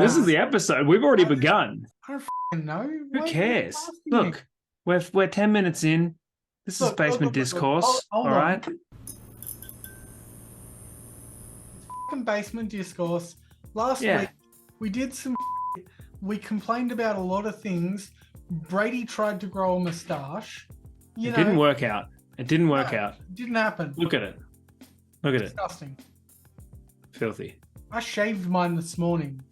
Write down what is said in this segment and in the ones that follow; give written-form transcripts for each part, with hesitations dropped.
This is the episode. We've already begun. I don't f***ing know. Who cares? Look, we're 10 minutes in. This is Basement Discourse. Hold all on. right. Fucking Basement Discourse. Last week we did some. We complained about a lot of things. Brady tried to grow a moustache. It didn't work out. It didn't work out. It didn't happen. Look at it. Look at it. Disgusting. Filthy. I shaved mine this morning.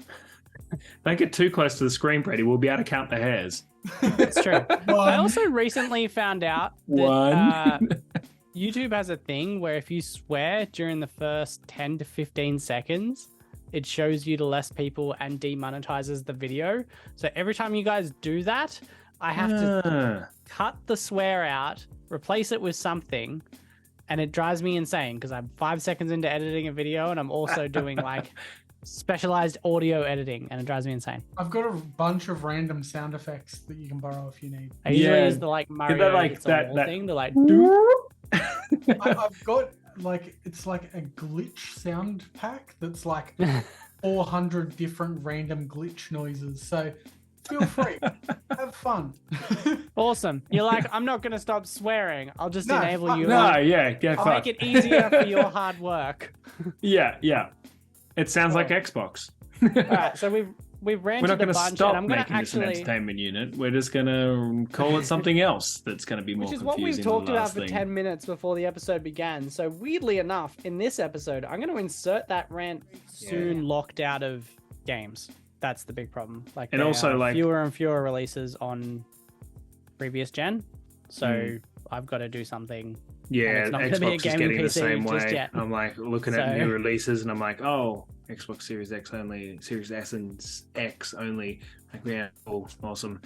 Don't get too close to the screen, Brady. We'll be able to count the hairs. That's true. I also recently found out that YouTube has a thing where if you swear during the first 10 to 15 seconds, it shows you to less people and demonetizes the video. So every time you guys do that, I have to cut the swear out, replace it with something, and it drives me insane because I'm 5 seconds into editing a video and I'm also doing like specialized audio editing, and it drives me insane. I've got a bunch of random sound effects that you can borrow if you need. I usually use the like Mario thing to like I've got like, it's like a glitch sound pack that's like 400 different random glitch noises. So feel free, have fun. Awesome. You're like, I'm not going to stop swearing. I'll just enable you. I'll make it easier for your hard work. Yeah. It sounds like Xbox. All right, so we've ranted We're not going to stop and making this an entertainment unit. We're just going to call it something else that's going to be more confusing. Which is what we've talked about for 10 minutes before the episode began. So weirdly enough, in this episode, I'm going to insert that rant soon locked out of games. That's the big problem. Like, and also like fewer and fewer releases on previous gen. So I've got to do something. Yeah, Xbox is getting the same way. I'm like looking at new releases and I'm like, oh, Xbox Series X only, Series S and X only. Like, yeah, awesome.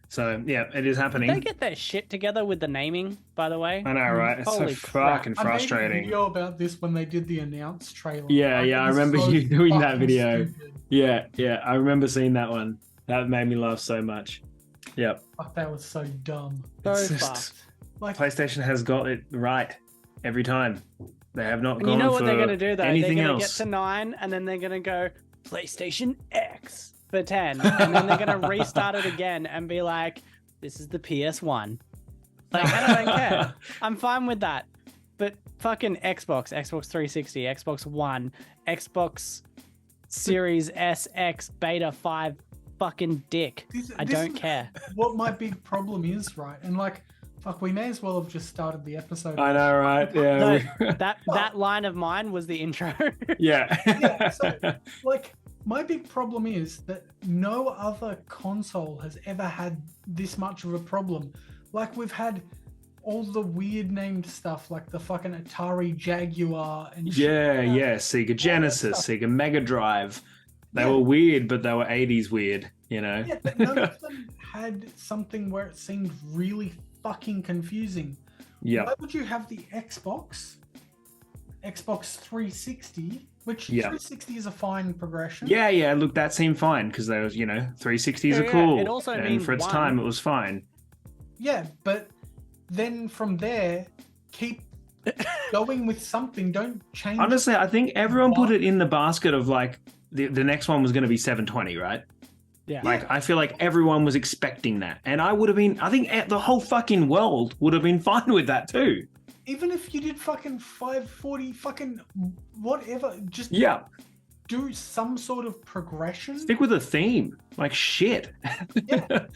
So, yeah, it is happening. Did they get their shit together with the naming, by the way? I know, right? It's so fucking frustrating. I made a video about this when they did the announce trailer. Yeah, I remember you doing that video. Stupid. Yeah, I remember seeing that one. That made me laugh so much. Yep. Fuck, that was so dumb. So fucked. Like, PlayStation has got it right every time. They have not gone for anything else. You know what they're going to do, though? They're going to get to 9, and then they're going to go PlayStation X for 10. And then they're going to restart it again and be like, this is the PS1. Like, I don't care. I'm fine with that. But fucking Xbox 360, Xbox One, Xbox Series S, X, Beta 5, fucking dick. I don't care. What my big problem is, right? And like, fuck, we may as well have just started the episode. I know, right? Yeah. No, that line of mine was the intro. Yeah. So, like, my big problem is that no other console has ever had this much of a problem. Like, we've had all the weird named stuff, like the fucking Atari Jaguar and Sega Genesis, Sega Mega Drive. They were weird, but they were 80s weird, you know? Yeah, but none of them had something where it seemed really fucking confusing. Yeah. Why would you have the Xbox 360, which 360 is a fine progression? Yeah. Look, that seemed fine because they was, 360s are cool. It also and for its time, it was fine. Yeah, but then from there, keep going with something. Don't change. Honestly, I think everyone put it in the basket of like the next one was going to be 720, right? Yeah. Like, I feel like everyone was expecting that. And I think the whole fucking world would have been fine with that too. Even if you did fucking 540, fucking whatever, just do some sort of progression. Stick with a theme. Like, shit. Yeah.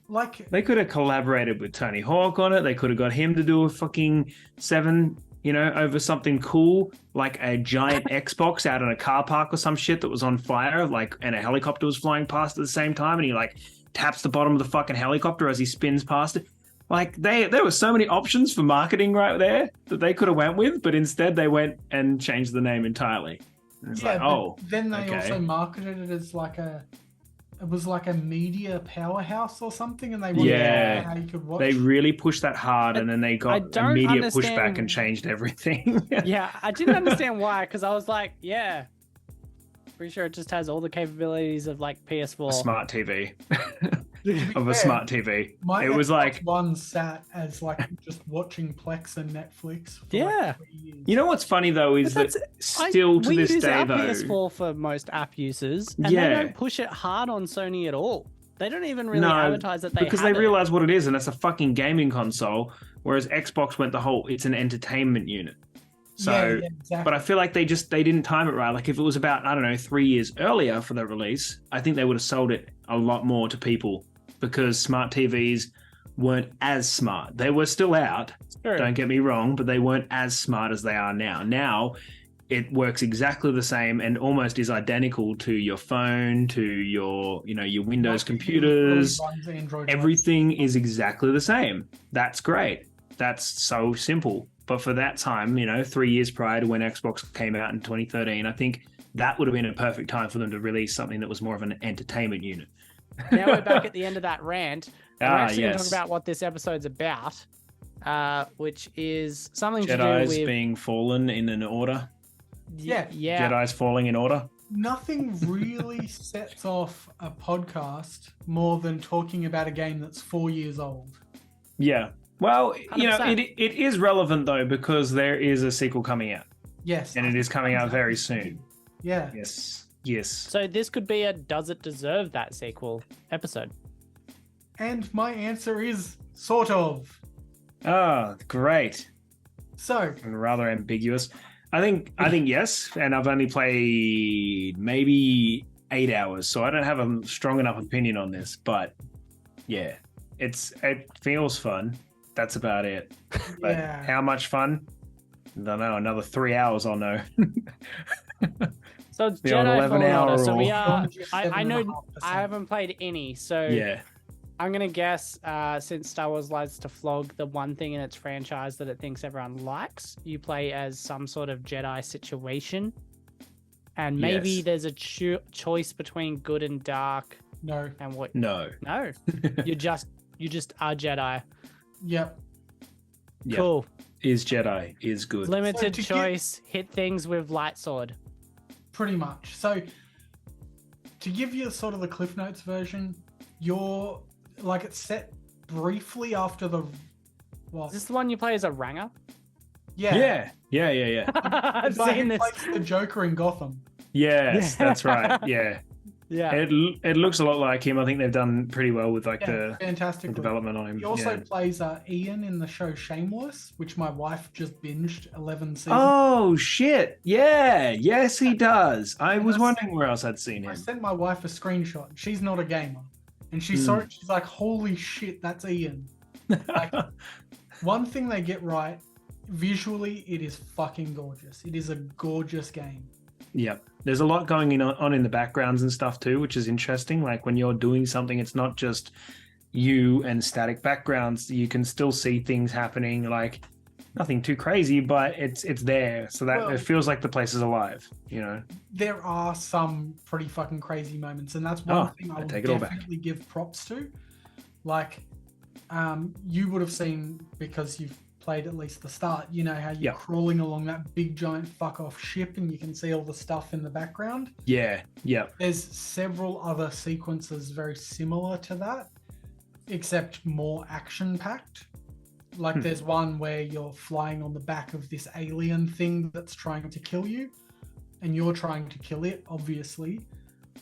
Like, they could have collaborated with Tony Hawk on it. They could have got him to do a fucking 7, over something cool, like a giant Xbox out in a car park or some shit that was on fire, like, and a helicopter was flying past at the same time, and he like taps the bottom of the fucking helicopter as he spins past it. Like, there were so many options for marketing right there that they could have went with, but instead they went and changed the name entirely. And it's then they also marketed it as like it was like a media powerhouse or something, and they wanted how you could watch. They really pushed that hard, and then they got immediate pushback and changed everything. Yeah, I didn't understand why, because I was like, pretty sure it just has all the capabilities of like PS4. A smart TV. of a fair, smart TV. My It was Xbox like, One sat as like just watching Plex and Netflix for Yeah. like 3 years. you know what's funny though is But that still to we this use day our though, PS4 for most app users, and Yeah. they don't push it hard on Sony at all. They don't even really No, advertise that they because have they it. realize what it is, and it's a fucking gaming console. Whereas Xbox went the whole, it's an entertainment unit. So, yeah, exactly. but I feel like they didn't time it right. Like if it was about, I don't know, 3 years earlier for the release, I think they would have sold it a lot more to people because smart TVs weren't as smart. They were still out, Sure. don't get me wrong, but they weren't as smart as they are now. Now it works exactly the same and almost is identical to your phone, to your, your Windows Like, computers. it really runs Android Everything is exactly the same. That's great. That's so simple. But for that time, 3 years prior to when Xbox came out in 2013, I think that would have been a perfect time for them to release something that was more of an entertainment unit. Now we're back at the end of that rant. We're actually going to talk yes. about what this episode's about, which is something Jedi's to do with... being fallen in an order. Yeah. Jedi's falling in order. Nothing really sets off a podcast more than talking about a game that's 4 years old. Yeah. Well, 100%. it is relevant though because there is a sequel coming out. Yes. And it is coming out very soon. Yeah. Yes. Yes. So this could be a does it deserve that sequel episode? And my answer is sort of. Oh, great. So, And rather ambiguous. I think yes, and I've only played maybe 8 hours, so I don't have a strong enough opinion on this. But yeah, it feels fun. That's about it. But yeah. how much fun? I don't know. Another 3 hours, I'll know. So it's The old Jedi 11 Fallen hour Order. So we rule. are. I know 7.5%. I haven't played any, so Yeah. I'm gonna guess. Since Star Wars likes to flog the one thing in its franchise that it thinks everyone likes, you play as some sort of Jedi situation, and maybe Yes. there's a choice between good and dark, No. and what? No. No, you just are Jedi. Yep. Yeah. Cool. Is Jedi is good. Limited So to choice. Hit things with light sword. Pretty much. So, to give you sort of the Cliff Notes version, you're like it's set briefly after the. Well, Is this the one you play as a Ranger? yeah. Yeah. I've The guy seen who this. plays the Joker in Gotham. Yes, that's right. Yeah. Yeah. It looks a lot like him. I think they've done pretty well with Yeah, the fantastic. development on him. He also Yeah. plays Ian in the show Shameless, which my wife just binged 11 seasons. Oh shit! Yeah, yes, he does. I And was I wondering where else I'd seen I him. sent my wife a screenshot. She's not a gamer. And she saw it. She's like, holy shit, that's Ian. Like, one thing they get right, visually, it is fucking gorgeous. It is a gorgeous game. Yeah, there's a lot going on in the backgrounds and stuff too, which is interesting. Like when you're doing something, it's not just you and static backgrounds. You can still see things happening. Like nothing too crazy, but it's there, so that Well- it feels like the place is alive. There are some pretty fucking crazy moments, and that's one thing I I will take it all back. definitely give props to. Like, you would have seen, because you've played at least the start, you know how you're Yeah. crawling along that big giant fuck off ship and you can see all the stuff in the background. Yeah. There's several other sequences very similar to that, except more action packed. Like there's one where you're flying on the back of this alien thing that's trying to kill you, and you're trying to kill it, obviously.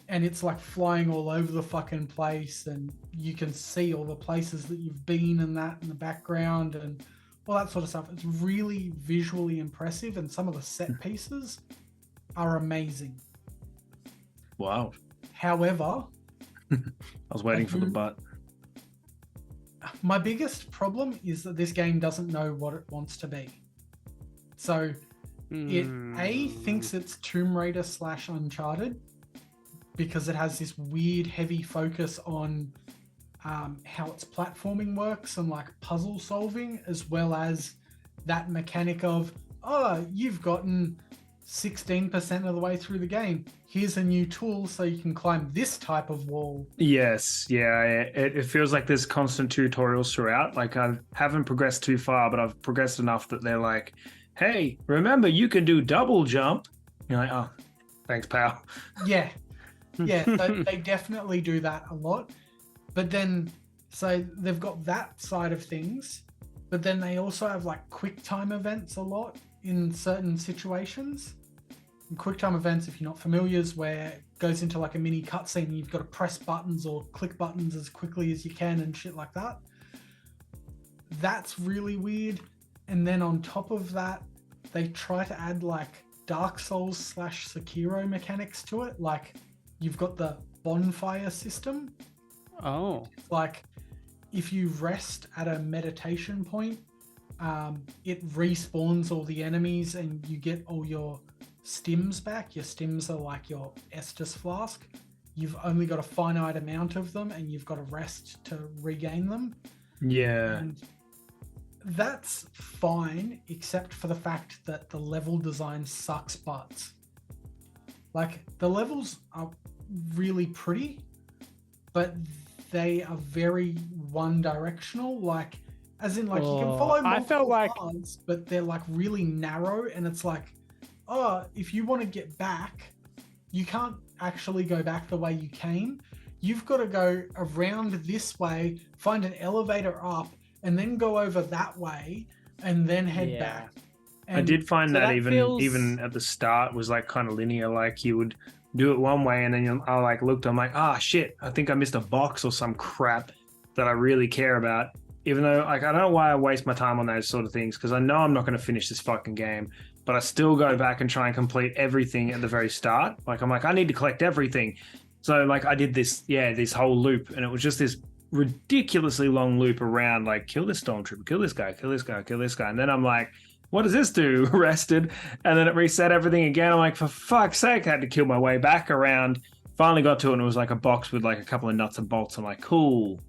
And it's like flying all over the fucking place, and you can see all the places that you've been and that in the background and all that sort of stuff. It's really visually impressive, and some of the set pieces are amazing. Wow. However, I was waiting for the butt. my biggest problem is that this game doesn't know what it wants to be. So it thinks it's Tomb Raider / Uncharted because it has this weird heavy focus on how its platforming works and like puzzle solving, as well as that mechanic of, oh, you've gotten 16% of the way through the game. Here's a new tool so you can climb this type of wall. Yes, yeah. It feels like there's constant tutorials throughout. Like I haven't progressed too far, but I've progressed enough that they're like, hey, remember you can do double jump. You're like, oh, thanks, pal. Yeah. Yeah, they definitely do that a lot. But then, so they've got that side of things, but then they also have like quick time events a lot in certain situations. And quick time events, if you're not familiar, is where it goes into like a mini cutscene and you've got to press buttons or click buttons as quickly as you can and shit like that. That's really weird. And then on top of that, they try to add like Dark Souls / Sekiro mechanics to it. Like you've got the bonfire system. Oh. Like if you rest at a meditation point, it respawns all the enemies and you get all your stims back. Your stims are like your Estus flask. You've only got a finite amount of them and you've got to rest to regain them. Yeah. And that's fine, except for the fact that the level design sucks butts. Like, the levels are really pretty, but they are very one-directional. Like, as in, like, you can follow multiple paths, but they're, like, really narrow, and it's like, oh, if you want to get back, you can't actually go back the way you came. You've got to go around this way, find an elevator up, and then go over that way and then head back. And I did find so that that even at the start was like kind of linear. Like you would do it one way and then I like looked, I'm like, ah, shit, I think I missed a box or some crap that I really care about. Even though like, I don't know why I waste my time on those sort of things because I know I'm not going to finish this fucking game, but I still go back and try and complete everything at the very start. Like I'm like, I need to collect everything. So like I did this whole loop and it was just this ridiculously long loop around like kill this stormtrooper, kill this guy, kill this guy, kill this guy, and then I'm like, what does this do? Rested, and then it reset everything again. I'm like, for fuck's sake, I had to kill my way back around. Finally got to it and it was like a box with like a couple of nuts and bolts. I'm like, cool.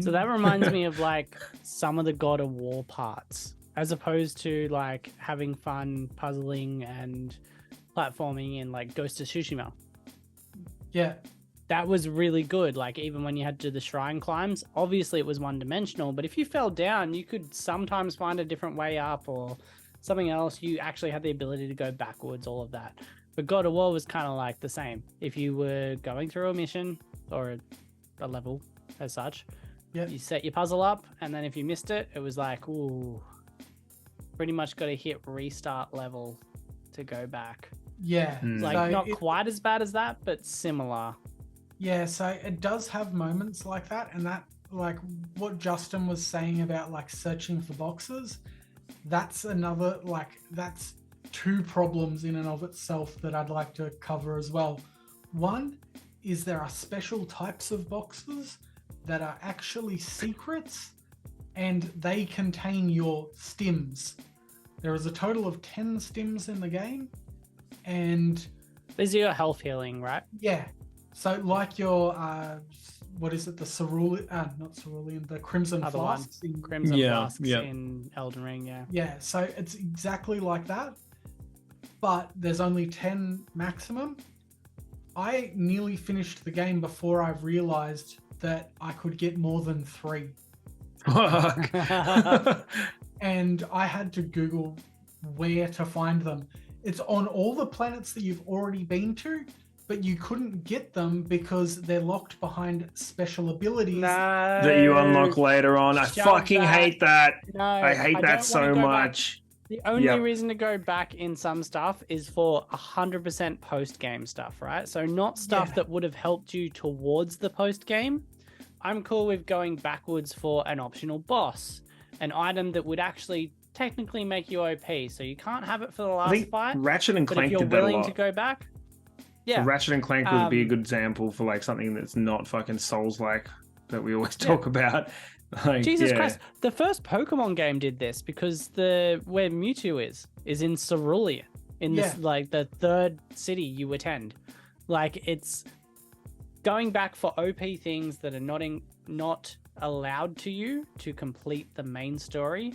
So that reminds me of like some of the God of War parts, as opposed to like having fun puzzling and platforming in like Ghost of Tsushima. Yeah. That was really good. Like even when you had to do the shrine climbs, obviously it was one dimensional, but if you fell down, you could sometimes find a different way up or something else. You actually had the ability to go backwards, all of that. But God of War was kind of like the same. If you were going through a mission or a level as such, you set your puzzle up, and then if you missed it, it was like, ooh, pretty much got to hit restart level to go back. Yeah. Like so not quite as bad as that, but similar. Yeah, so it does have moments like that, and that, like what Justin was saying about like searching for boxes, that's another, like that's two problems in and of itself that I'd like to cover as well. One is there are special types of boxes that are actually secrets, and they contain your stims. There is a total of 10 stims in the game, and these are your health healing, right? Yeah. So like your, what is it? The cerulean, not cerulean, the crimson flasks. Crimson flasks in Elden Ring, yeah. Yeah, so it's exactly like that, but there's only 10 maximum. I nearly finished the game before I realized that I could get more than 3. And I had to Google where to find them. It's on all the planets that you've already been to, but you couldn't get them because they're locked behind special abilities that you unlock later on. I fucking hate that. No, I hate that so much. The only reason to go back in some stuff is for 100% post-game stuff, right? So not stuff that would have helped you towards the post-game. I'm cool with going backwards for an optional boss, an item that would actually technically make you OP. So you can't have it for the last fight. Ratchet and Clank did that a lot. But if you're willing to go back, so Ratchet and Clank would be a good example for like something that's not fucking Souls-like that we always talk about. Like, Jesus Christ, the first Pokemon game did this because where Mewtwo is in Cerulean, in this like the third city you attend. Like it's going back for OP things that are not allowed to you to complete the main story.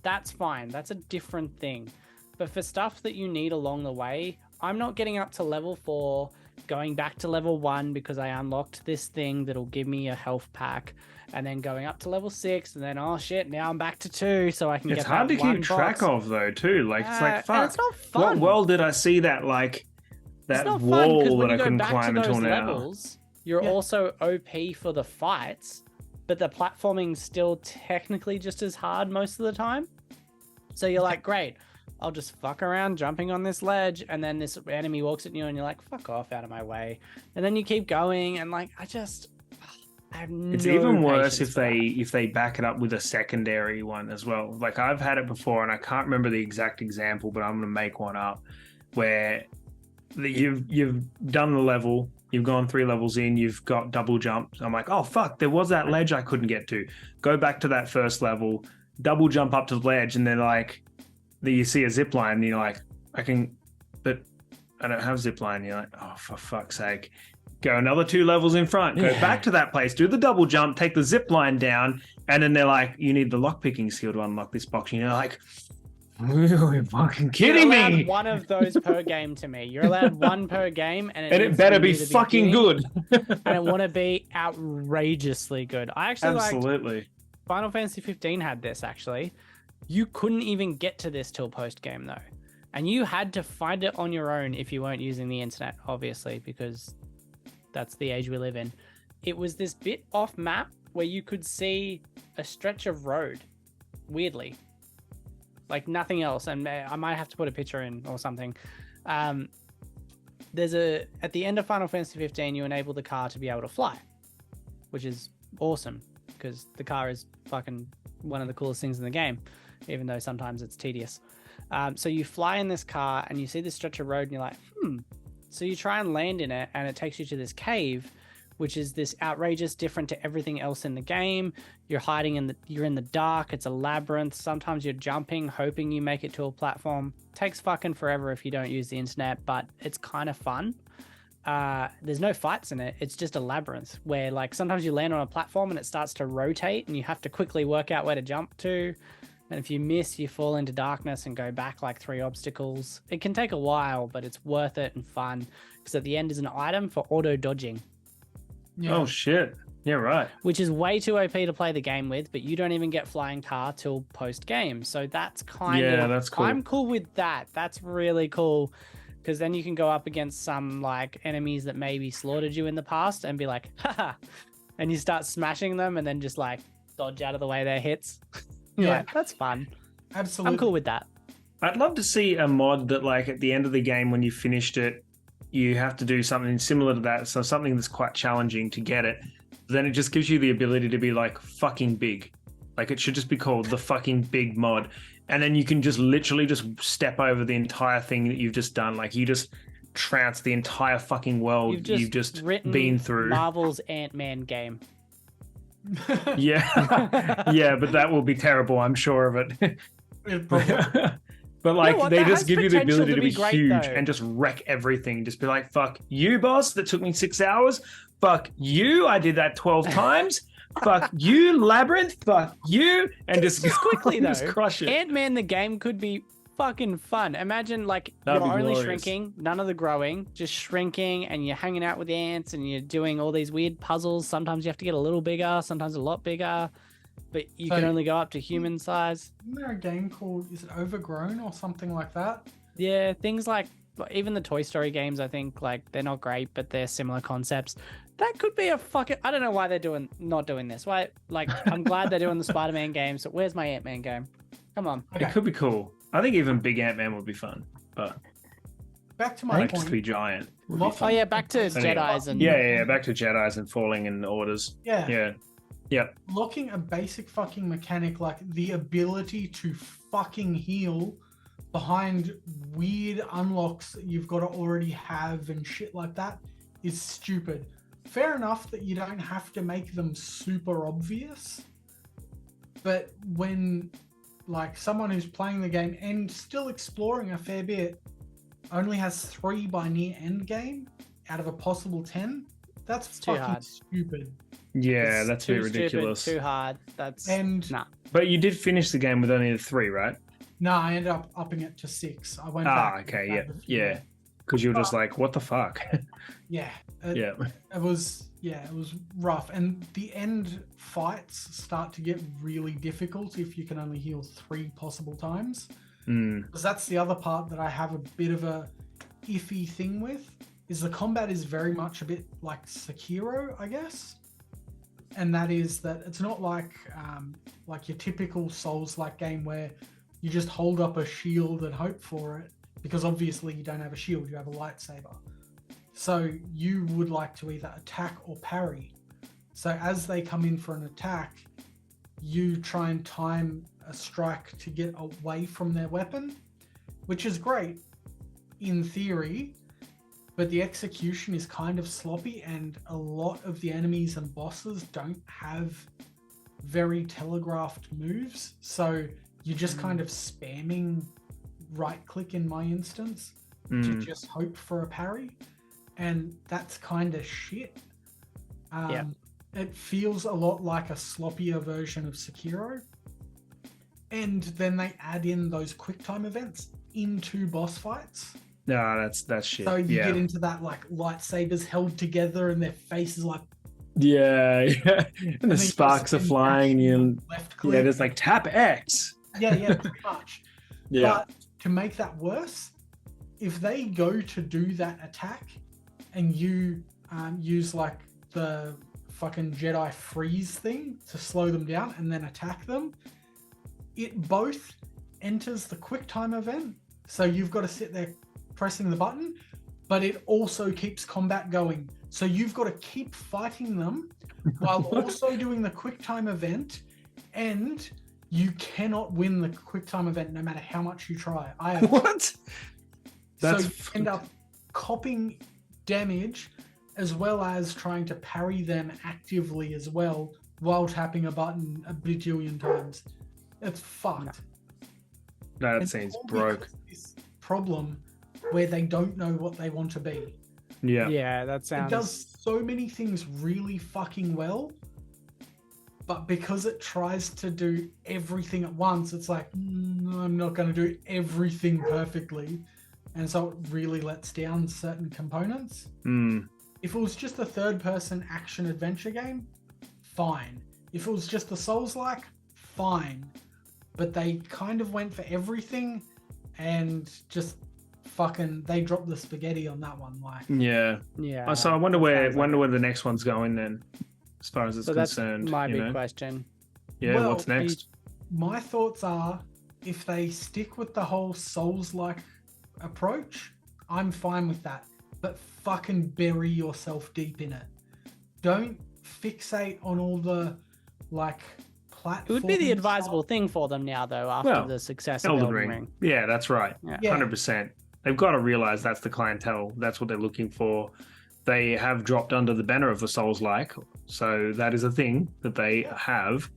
That's fine. That's a different thing. But for stuff that you need along the way, I'm not getting up to level 4, going back to level 1 because I unlocked this thing that'll give me a health pack, and then going up to level 6, and then, oh shit, now I'm back to 2, so I can get that one box. It's hard to keep track of, though, too. Like, it's like, fuck. It's not fun. What world did I see that, like, that wall that I couldn't climb until now? you're also OP for the fights, but the platforming's still technically just as hard most of the time. So you're like, great, I'll just fuck around jumping on this ledge, and then this enemy walks at you and you're like, fuck off out of my way. And then you keep going, and like, I have no It's even worse patience if they back it up with a secondary one as well. Like I've had it before, and I can't remember the exact example, but I'm gonna make one up where you've done the level, you've gone 3 levels in, you've got double jump. I'm like, oh fuck, there was that ledge I couldn't get to. Go back to that first level, double jump up to the ledge, and then like you see a zip line, and you're like, I can, but I don't have zip line. And you're like, oh, for fuck's sake. Go another 2 levels in front, go back to that place, do the double jump, take the zip line down, and then they're like, you need the lockpicking skill to unlock this box. And you're like, you're fucking kidding You're allowed me. one of those per game to me. You're allowed one per game, and it better be fucking good. And it want to be outrageously good. I actually Absolutely. Final Fantasy 15 had this, actually. You couldn't even get to this till post-game, though. And you had to find it on your own if you weren't using the internet, obviously, because that's the age we live in. It was this bit off map where you could see a stretch of road, weirdly. Like nothing else. And I might have to put a picture in or something. At the end of Final Fantasy 15, you enable the car to be able to fly, which is awesome because the car is fucking one of the coolest things in the game, even though sometimes it's tedious. So you fly in this car and you see this stretch of road and you're like, So you try and land in it and it takes you to this cave, which is this outrageous, different to everything else in the game. You're hiding you're in the dark. It's a labyrinth. Sometimes you're jumping, hoping you make it to a platform. Takes fucking forever if you don't use the internet, but it's kind of fun. There's no fights in it. It's just a labyrinth where like sometimes you land on a platform and it starts to rotate and you have to quickly work out where to jump to. And if you miss, you fall into darkness and go back like 3 obstacles. It can take a while, but it's worth it and fun because at the end is an item for auto dodging. Yeah. Oh shit. Yeah, right. Which is way too OP to play the game with, but you don't even get flying car till post game. So that's kind of that's cool. I'm cool with that. That's really cool. Because then you can go up against some like enemies that maybe slaughtered you in the past and be like, haha. And you start smashing them and then just like dodge out of the way their hits. Yeah, like, that's fun. Absolutely. I'm cool with that. I'd love to see a mod that like at the end of the game when you finished it, you have to do something similar to that. So something that's quite challenging to get it. Then it just gives you the ability to be like fucking big. Like it should just be called the fucking big mod. And then you can just literally just step over the entire thing that you've just done. Like you just trounce the entire fucking world you've just been through. Marvel's Ant-Man game. Yeah. Yeah, but that will be terrible, I'm sure of it. But like what? they That just has give you the potential ability to to be be great, huge though. and just wreck everything. Just be like, fuck you, boss, that took me 6 hours. Fuck you, I did that 12 times. Fuck you, Labyrinth. Fuck you. And just quickly though. just crush it. Ant-Man the game could be fucking fun. Imagine like That'd you're be only glorious. shrinking, none of the growing, just shrinking, and you're hanging out with the ants and you're doing all these weird puzzles. Sometimes you have to get a little bigger, sometimes a lot bigger, but you can only go up to human size. Isn't there a game called, is it Overgrown or something like that? Yeah, things like even the Toy Story games, I think like they're not great, but they're similar concepts. That could be a fucking. I don't know why they're not doing this. Why? Like, I'm glad they're doing the Spider-Man games. But where's my Ant-Man game? Come on. Okay. It could be cool. I think even Big Ant-Man would be fun. But Back to I my think just point. be giant. would be Lots fun. Oh yeah, back to Anyway. Jedis and Yeah. Back to Jedis and falling in orders. Yeah. Yeah. Yep. Locking a basic fucking mechanic like the ability to fucking heal behind weird unlocks that you've got to already have and shit like that is stupid. Fair enough that you don't have to make them super obvious, but when like someone who's playing the game and still exploring a fair bit only has 3 by near end game out of a possible 10, that's too fucking hard. stupid. Yeah, It's that's a too bit ridiculous. Stupid, too hard. That's And nah. But you did finish the game with only the 3, right? no, I ended up upping it to 6. I went Ah, back. okay, back a few yeah. more. Because you were just like, what the fuck? Yeah. Yeah. It was rough, and the end fights start to get really difficult if you can only heal 3 possible times. Mm. Because that's the other part that I have a bit of a iffy thing with. is the combat is very much a bit like Sekiro, I guess. And that is that it's not like your typical Souls-like game where you just hold up a shield and hope for it, because obviously you don't have a shield, you have a lightsaber. So you would like to either attack or parry. So as they come in for an attack, you try and time a strike to get away from their weapon, which is great in theory, but the execution is kind of sloppy, and a lot of the enemies and bosses don't have very telegraphed moves. So you're just kind of spamming right click in my instance to just hope for a parry. And that's kind of shit. It feels a lot like a sloppier version of Sekiro. And then they add in those quick time events into boss fights. No, that's shit. So you get into that like lightsabers held together and their faces like yeah. And the sparks are flying and left click. yeah, there's like tap X. Yeah, pretty much. Yeah. But to make that worse, if they go to do that attack and you use like the fucking Jedi freeze thing to slow them down and then attack them, it both enters the quick time event, so you've got to sit there pressing the button, but it also keeps combat going. So you've got to keep fighting them while also doing the quick time event, and you cannot win the quick time event no matter how much you try. What? So you end up copying damage as well as trying to parry them actively as well while tapping a button a bajillion times. It's fucked. No, that seems broke. This problem where they don't know what they want to be. Yeah, that sounds... It does so many things really fucking well, but because it tries to do everything at once, it's like, I'm not going to do everything perfectly. And so it really lets down certain components. If it was just a third-person action-adventure game, fine. If it was just a Souls-like, fine. But they kind of went for everything and just fucking, they dropped the spaghetti on that one. Like, yeah. So I wonder where the next one's going then, as far as it's concerned. That's my big question. Yeah, well, what's next? My thoughts are, if they stick with the whole Souls-like approach, I'm fine with that. But fucking bury yourself deep in it. Don't fixate on all the like platform. It would be the advisable thing for them now, though, after the success of Elden Ring. Yeah, that's right. Yeah. 100%. They've got to realize that's the clientele. That's what they're looking for. They have dropped under the banner of the Souls-like, so that is a thing that they have.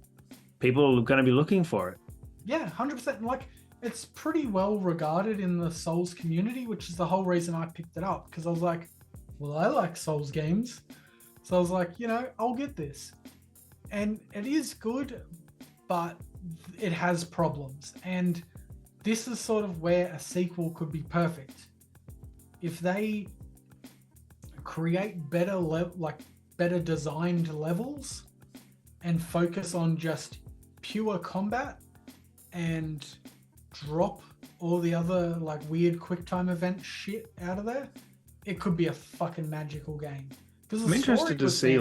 People are going to be looking for it. Yeah, 100%. Like, it's pretty well regarded in the Souls community, which is the whole reason I picked it up, because I was like, well, I like Souls games. So I was like, I'll get this. And it is good, but it has problems. And this is sort of where a sequel could be perfect. If they create better designed levels and focus on just pure combat and drop all the other like weird quick time event shit out of there, it could be a fucking magical game. I'm interested to see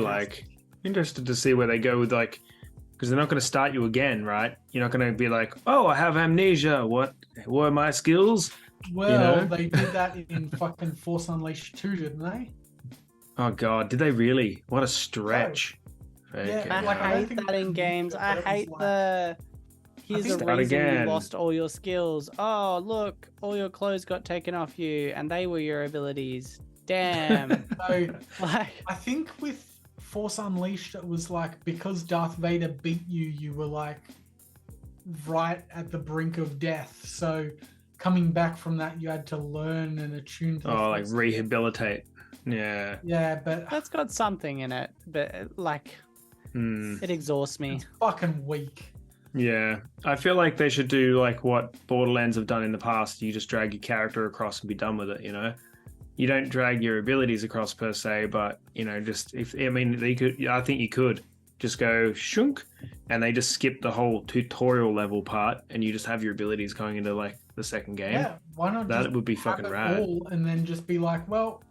where they go with like, because they're not going to start you again, right? You're not going to be like, oh, I have amnesia. What were my skills? Well, they did that in fucking Force Unleashed 2, didn't they? Oh god, did they really? What a stretch. Yeah, I hate that in games. I hate the... Here's a reason you lost all your skills. Oh, look, all your clothes got taken off you, and they were your abilities. Damn. So, I think with Force Unleashed, it was like, because Darth Vader beat you, you were like right at the brink of death. So coming back from that, you had to learn and attune to the like rehabilitate. Yeah. Yeah, but that's got something in it, but like it exhausts me. It's fucking weak. Yeah, I feel like they should do like what Borderlands have done in the past. You just drag your character across and be done with it, You don't drag your abilities across per se, but, just I think you could just go shunk and they just skip the whole tutorial level part and you just have your abilities going into like the second game. Yeah, why not? That would be fucking rad. And then just be like, well,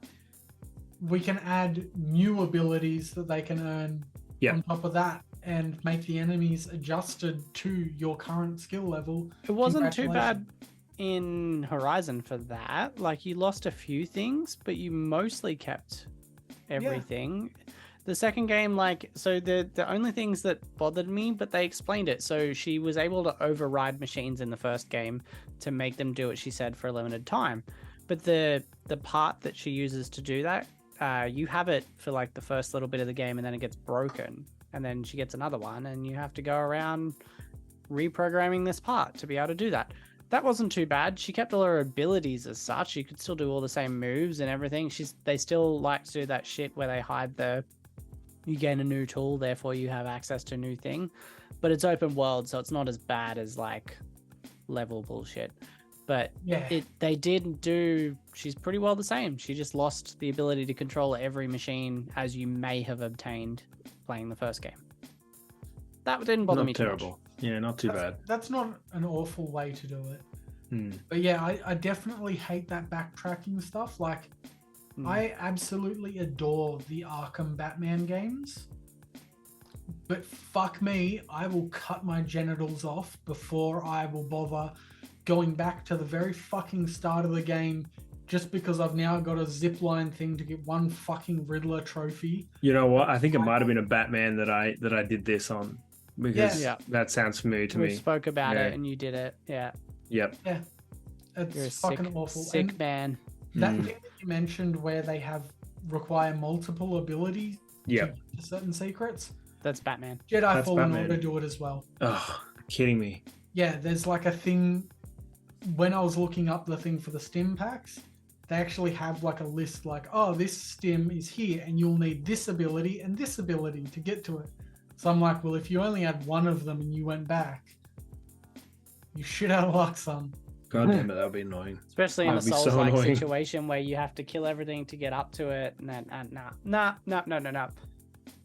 we can add new abilities that they can earn Yeah. on top of that and make the enemies adjusted to your current skill level. It wasn't too bad Congratulations. in Horizon for that. Like, you lost a few things, but you mostly kept everything. The second game, like, so the only things that bothered me, but they explained it. So she was able to override machines in the first game to make them do what she said for a limited time. But the part that she uses to do that, you have it for like the first little bit of the game, and then it gets broken, and then she gets another one, and you have to go around reprogramming this part to be able to do that. That wasn't too bad. She kept all her abilities as such. You could still do all the same moves and everything. They still like to do that shit where they hide you gain a new tool, therefore you have access to a new thing. But it's open world, so it's not as bad as like level bullshit. But they did do. She's pretty well the same. She just lost the ability to control every machine as you may have obtained playing the first game. That didn't bother me too much. Terrible. Yeah, not too bad. That's not an awful way to do it. But yeah, I definitely hate that backtracking stuff. Like, I absolutely adore the Arkham Batman games. But fuck me, I will cut my genitals off before I will bother going back to the very fucking start of the game just because I've now got a zipline thing to get one fucking Riddler trophy. You know what? I think it might have been a Batman that I did this on, because that sounds familiar to me. We spoke about it and you did it. Yeah. Yep. Yeah. It's You're a fucking awful. Sick man. That thing that you mentioned where they require multiple abilities to get to certain secrets. That's Batman. Jedi Fallen Order do it as well. Oh, kidding me. Yeah, there's like a thing. When I was looking up the thing for the stim packs, they actually have like a list like, oh, this stim is here and you'll need this ability and this ability to get to it. So I'm like, well, if you only had one of them and you went back, you shit out of luck, son. God damn it, that would be annoying. Especially in a Souls-like situation where you have to kill everything to get up to it. No.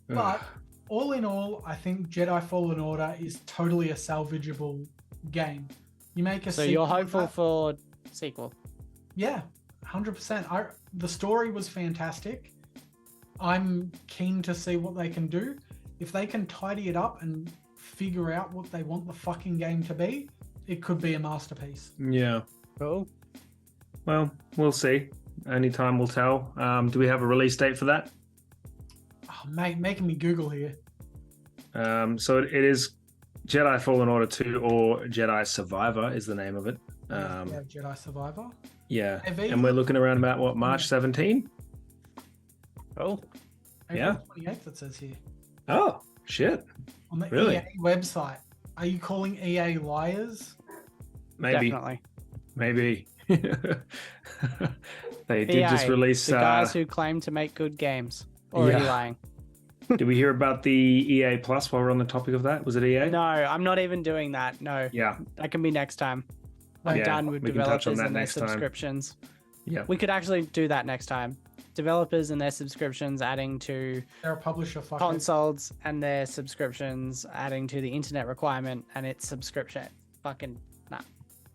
But all in all, I think Jedi Fallen Order is totally a salvageable game. You make a so you're hopeful for sequel? Yeah, 100%. The story was fantastic. I'm keen to see what they can do. If they can tidy it up and figure out what they want the fucking game to be, it could be a masterpiece. Yeah. Cool. Well, we'll see. Only time will tell. Do we have a release date for that? Oh, mate, making me Google here. So it is Jedi Fallen Order 2 or Jedi Survivor is the name of it. Jedi Survivor. Yeah. And we're looking around about, what, March 17? Oh. April 28th, it says here. Oh, shit. On the Really? EA website. Are you calling EA liars? Maybe. Definitely. Maybe. They did EA, just release... the guys who claim to make good games. Already lying. Did we hear about the EA Plus while we're on the topic of that? Was it EA? No, I'm not even doing that. No. Yeah. That can be next time. I'm done with we can touch on developers that and their next time. subscriptions. Yeah. We could actually do that next time. Developers and their subscriptions adding to They're a publisher. Fucker. consoles and their subscriptions adding to the internet requirement and its subscription. Fucking nah.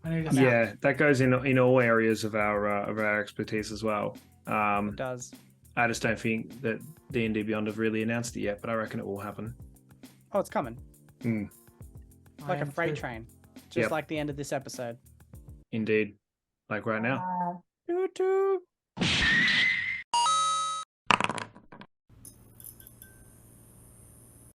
I need to Yeah, that goes in all areas of our expertise as well. It does. I just don't think that D&D Beyond have really announced it yet, but I reckon it will happen. Oh, it's coming. Like a freight too. train. Just like the end of this episode. Indeed. Like right now. Toot toot.